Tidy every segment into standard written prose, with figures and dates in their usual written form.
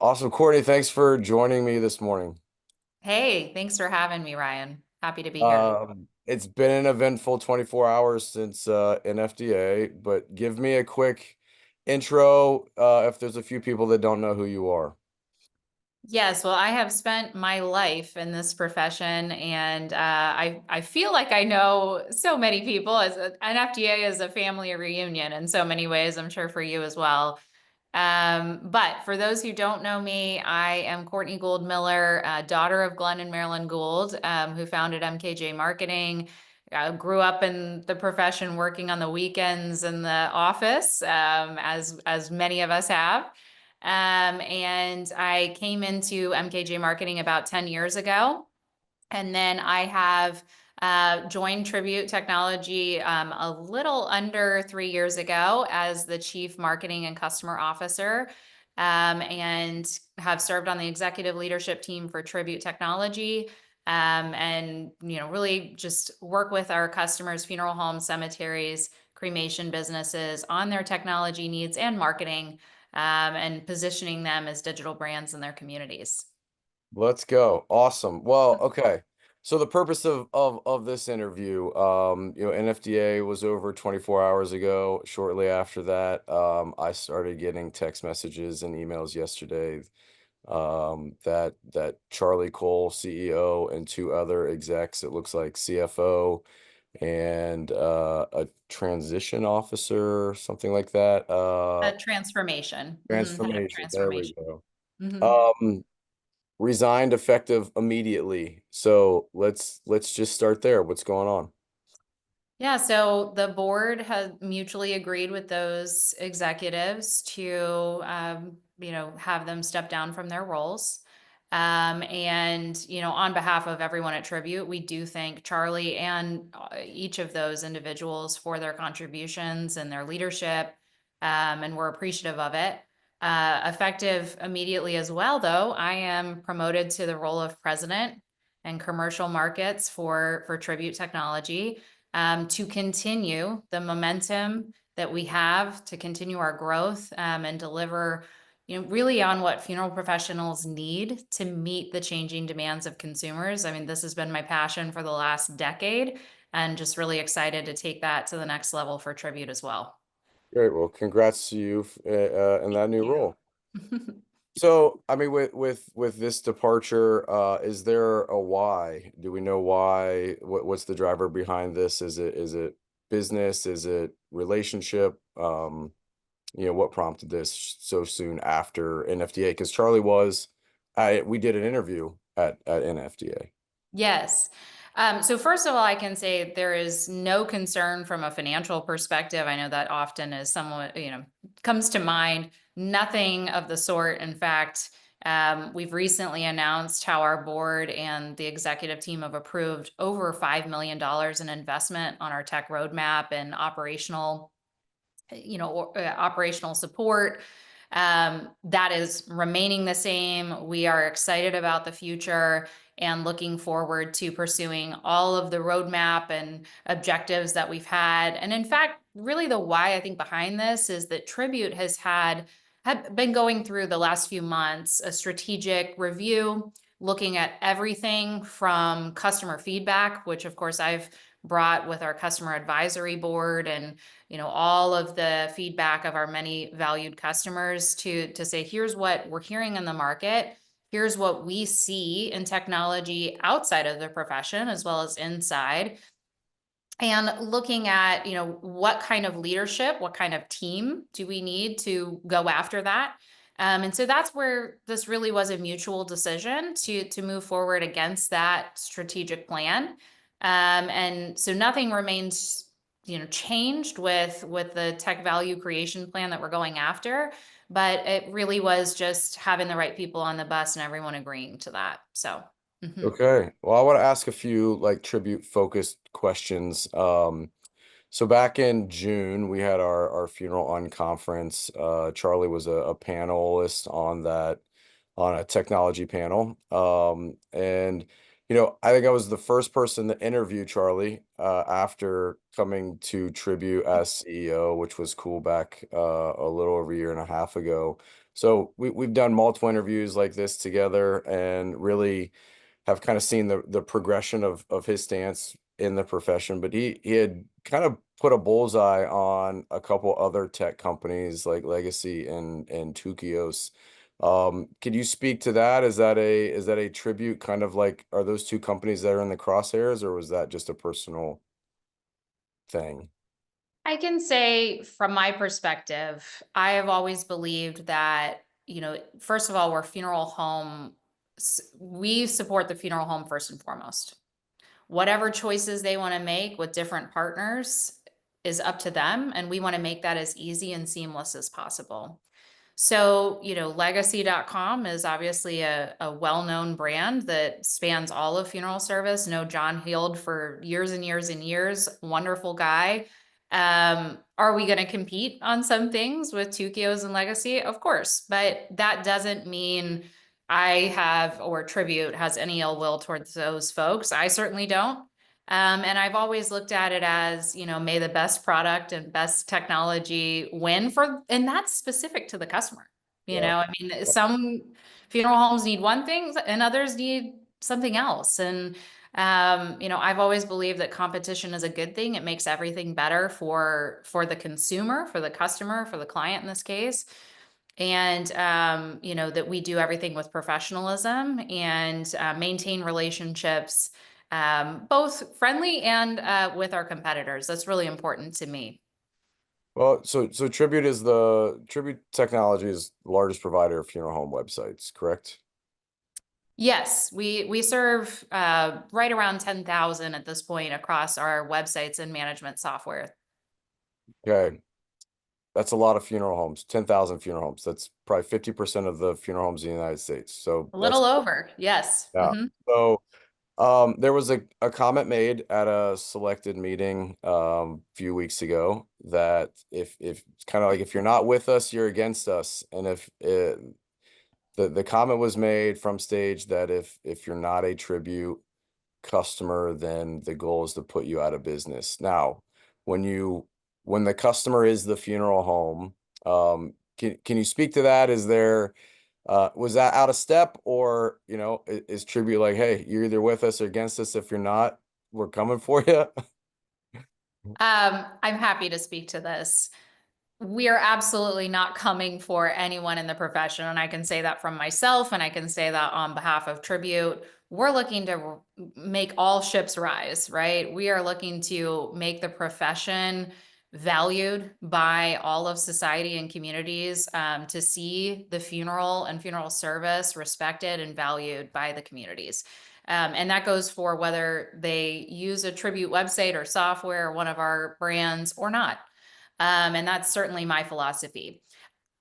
Awesome, Courtney. Thanks for joining me this morning. Hey, thanks for having me, Ryan. Happy to be here. It's been an eventful 24 hours since NFDA, but give me a quick intro if there's a few people that don't know who you are. Yes, well, I have spent my life in this profession, and I feel like I know so many people. An FDA is a family reunion in so many ways. I'm sure for you as well. But for those who don't know me, I am Courtney Gould Miller, daughter of Glenn and Marilyn Gould, who founded MKJ Marketing. Grew up in the profession, working on the weekends in the office, as many of us have. And I came into MKJ Marketing about 10 years ago. And then I have joined Tribute Technology a little under 3 years ago as the Chief Marketing and Customer Officer, and have served on the executive leadership team for Tribute Technology. And really just work with our customers, funeral homes, cemeteries, cremation businesses on their technology needs and marketing, and positioning them as digital brands in their communities. Let's go. Awesome. Well, okay. So the purpose of this interview, NFDA was over 24 hours ago. Shortly after that, I started getting text messages and emails yesterday that Charlie Cole, CEO, and two other execs, it looks like CFO and a transition officer, something like that. Transformation. Head of Transformation. There we transformation. go. hmm Um, Resigned effective immediately. So let's just start there. What's going on? Yeah, so the board has mutually agreed with those executives to, have them step down from their roles. And, on behalf of everyone at Tribute, we do thank Charlie and each of those individuals for their contributions and their leadership. And we're appreciative of it. Effective immediately as well, though, I am promoted to the role of president and commercial markets for Tribute Technology, to continue the momentum that we have to continue our growth, and deliver, really on what funeral professionals need to meet the changing demands of consumers. I mean, this has been my passion for the last decade, and just really excited to take that to the next level for Tribute as well. Great. Well, congrats to you in that Thank new you. role. So, I mean, with this departure, is there a why? Do we know why? What's the driver behind this? Is it business? Is it relationship? What prompted this so soon after NFDA? Because Charlie was, we did an interview at NFDA. Yes. So first of all, I can say there is no concern from a financial perspective. I know that often is somewhat, comes to mind. Nothing of the sort. In fact, we've recently announced how our board and the executive team have approved over $5 million in investment on our tech roadmap and operational support. That is remaining the same. We are excited about the future and looking forward to pursuing all of the roadmap and objectives that we've had. And in fact, really the why I think behind this is that Tribute had been going through the last few months a strategic review, looking at everything from customer feedback, which of course I've brought with our customer advisory board, and all of the feedback of our many valued customers, to say, here's what we're hearing in the market, here's what we see in technology outside of the profession as well as inside, and looking at, what kind of leadership, what kind of team do we need to go after that. And so that's where this really was a mutual decision to move forward against that strategic plan. And so nothing remains, changed with the tech value creation plan that we're going after, but it really was just having the right people on the bus and everyone agreeing to that. So. Mhm. Okay. Well, I want to ask a few like tribute focused questions. So back in June, we had our funeral unconference. Charlie was a panelist on that, on a technology panel. And I think I was the first person to interview Charlie after coming to Tribute as CEO, which was cool back a little over a year and a half ago. So we've done multiple interviews like this together and really have kind of seen the progression of his stance in the profession. But he had kind of put a bullseye on a couple other tech companies like Legacy and Tukios. Could you speak to that? Is that a tribute, kind of like, are those two companies that are in the crosshairs, or was that just a personal thing? I can say from my perspective, I have always believed that, first of all, we're funeral home. We support the funeral home first and foremost. Whatever choices they want to make with different partners is up to them. And we want to make that as easy and seamless as possible. So, legacy.com is obviously a well-known brand that spans all of funeral service. Know John Heald for years and years and years. Wonderful guy. Are we going to compete on some things with Tukios and Legacy? Of course, but that doesn't mean I have or Tribute has any ill will towards those folks. I certainly don't. And I've always looked at it as, may the best product and best technology win and that's specific to the customer. Yeah. I mean, some funeral homes need one thing and others need something else. And, I've always believed that competition is a good thing. It makes everything better for the consumer, for the customer, for the client in this case. And that we do everything with professionalism and maintain relationships, both friendly and with our competitors. That's really important to me. Well, so Tribute Technology is the largest provider of funeral home websites, correct? Yes, we serve right around 10,000 at this point across our websites and management software. Okay. That's a lot of funeral homes, 10,000 funeral homes. That's probably 50% of the funeral homes in the United States. So A that's, little over, yes. yeah. Hmm. So there was a comment made at a selected meeting few weeks ago that if it's kind of like, if you're not with us, you're against us. And if the comment was made from stage that if you're not a Tribute customer, then the goal is to put you out of business. Now, when you when the customer is the funeral home, can you speak to that? Is there was that out of step, or is Tribute like, hey, you're either with us or against us? If you're not, we're coming for you. I'm happy to speak to this. We are absolutely not coming for anyone in the profession. And I can say that from myself, and I can say that on behalf of Tribute. We're looking to make all ships rise, right? We are looking to make the profession valued by all of society and communities, to see the funeral and funeral service respected and valued by the communities. And that goes for whether they use a Tribute website or software or one of our brands or not. And that's certainly my philosophy.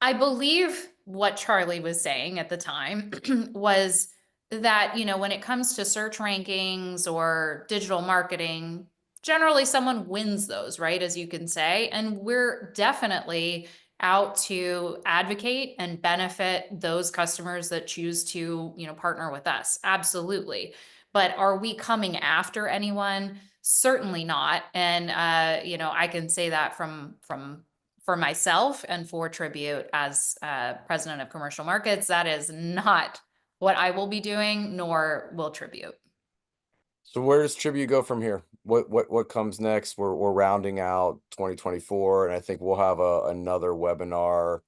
I believe what Charlie was saying at the time was that, when it comes to search rankings or digital marketing, generally someone wins those, right? As you can say. And we're definitely out to advocate and benefit those customers that choose to, partner with us. Absolutely. But are we coming after anyone? Certainly not. And I can say that from for myself and for Tribute as president of commercial markets, that is not what I will be doing, nor will Tribute. So where does Tribute go from here? What comes next? We're rounding out 2024, and I think we'll have another webinar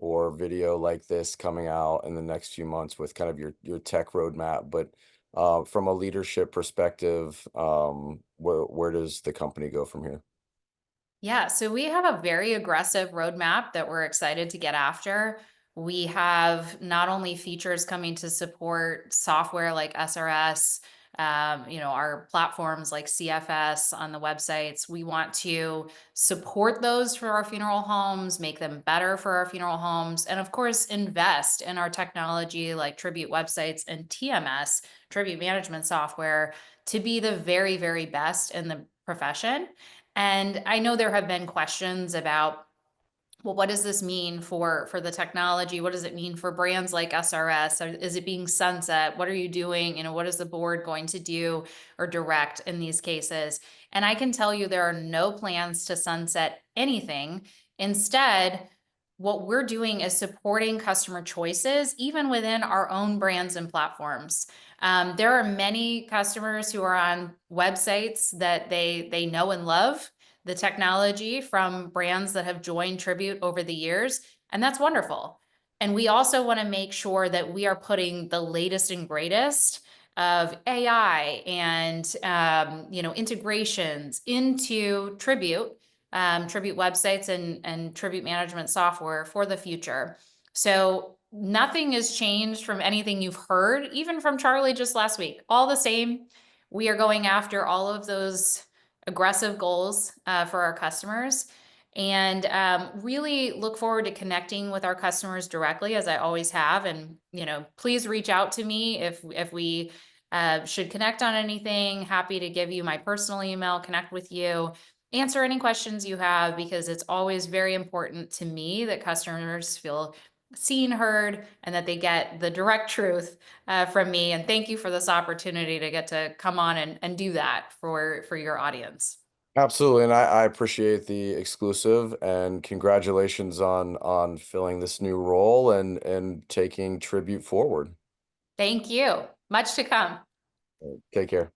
or video like this coming out in the next few months with kind of your tech roadmap. But from a leadership perspective, where does the company go from here? Yeah, so we have a very aggressive roadmap that we're excited to get after. We have not only features coming to support software like SRS, our platforms like CFS on the websites. We want to support those for our funeral homes, make them better for our funeral homes, and of course, invest in our technology like Tribute websites and TMS, Tribute management software, to be the very, very best in the profession. And I know there have been questions about, well, what does this mean for the technology? What does it mean for brands like SRS? Or is it being sunset? What are you doing? What is the board going to do or direct in these cases? And I can tell you there are no plans to sunset anything. Instead, what we're doing is supporting customer choices, even within our own brands and platforms. There are many customers who are on websites that they know and love the technology from brands that have joined Tribute over the years, and that's wonderful. And we also want to make sure that we are putting the latest and greatest of AI and integrations into Tribute websites and Tribute management software for the future. So nothing has changed from anything you've heard, even from Charlie just last week. All the same, we are going after all of those aggressive goals for our customers, and really look forward to connecting with our customers directly, as I always have. And please reach out to me if we should connect on anything. Happy to give you my personal email, connect with you, answer any questions you have, because it's always very important to me that customers feel seen, heard, and that they get the direct truth from me. And thank you for this opportunity to get to come on and do that for your audience. Absolutely, and I appreciate the exclusive, and congratulations on filling this new role and taking Tribute forward. Thank you. Much to come. Take care.